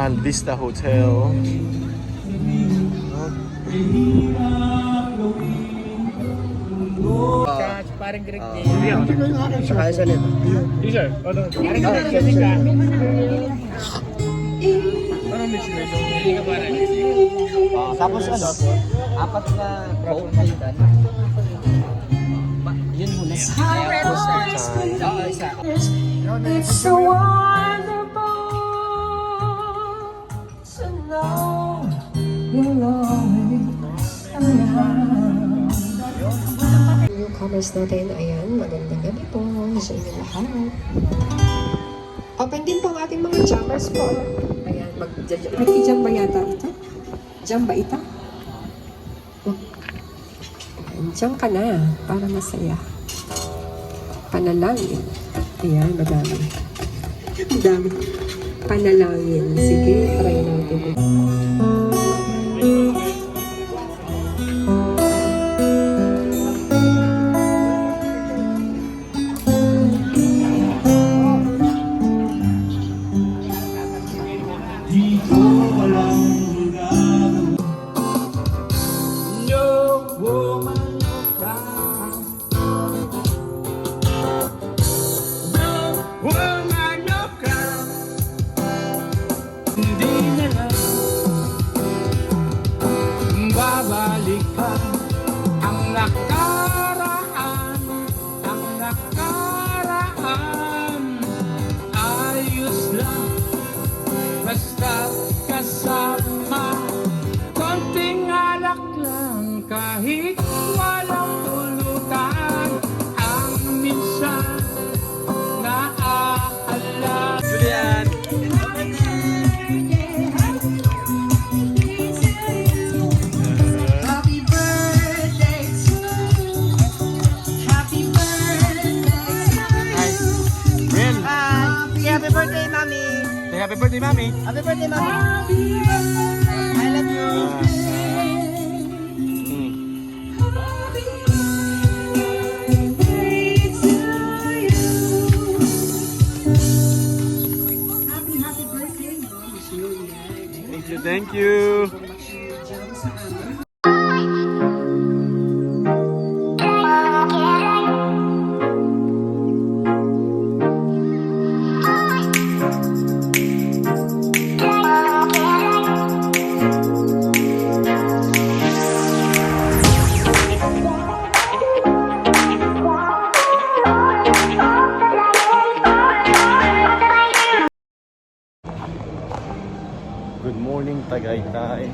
Alvista Hotel. Parang Greg Saka isa nito. Sir, ano? Parang Greg ka. Parang mix nito. Hindi ka parang Tapos ano? Apat na coke na yun. Yun muna. Isa. It's so wonderful to know you'll always around. Newcomers natin, ayan, magandang gabi po sa inyo lahat. Open din po ang ating mga jammers po. Ayan, mag-jam ba yata ito? Jam ba ito? Ayan, jam ka na para masaya. Panalangin. Ayan, madami. Madami. Panalangin. Sige, try natin. Basta kasama, konting alak lang, kahit walang pulutan, ang minsan naaalala. Julian! Happy birthday to you. Happy birthday to you. Rin! Happy birthday, Mami! Say happy birthday, Mami! Happy birthday, Mami! Happy birthday. I love you! Happy birthday, Mom. Thank you, thank you! Good morning, Tagaytay.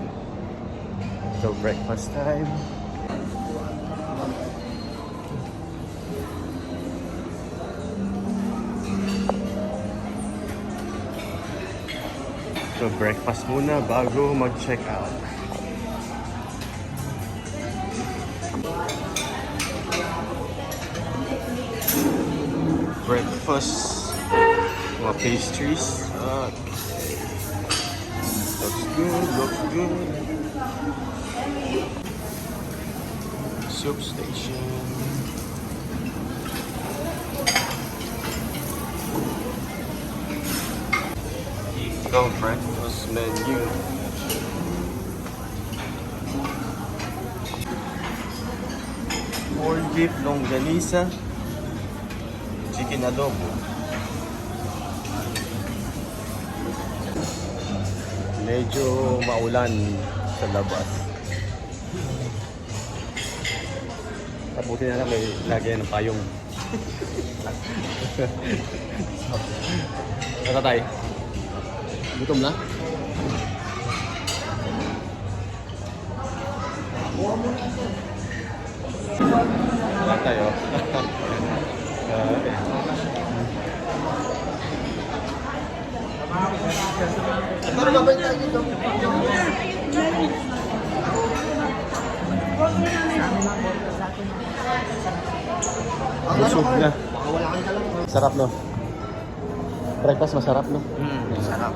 So breakfast time. So breakfast muna bago mag-check out. Breakfast, mga pastries. Looks good, looks good. Soup station. Ito, breakfast menu. Corned beef longganisa. Chicken adobo. Medyo maulan sa labas. Kabuti na lang may lagyan ng payong. Tatay, gutom na? Tatay, oh. Ano ba ba tayo dito? Busog na. Sarap, no? Breakfast masarap, no? Sarap.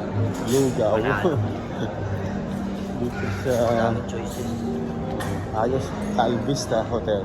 Lugaw. Dito sa Choices. ayos Alvista Hotel.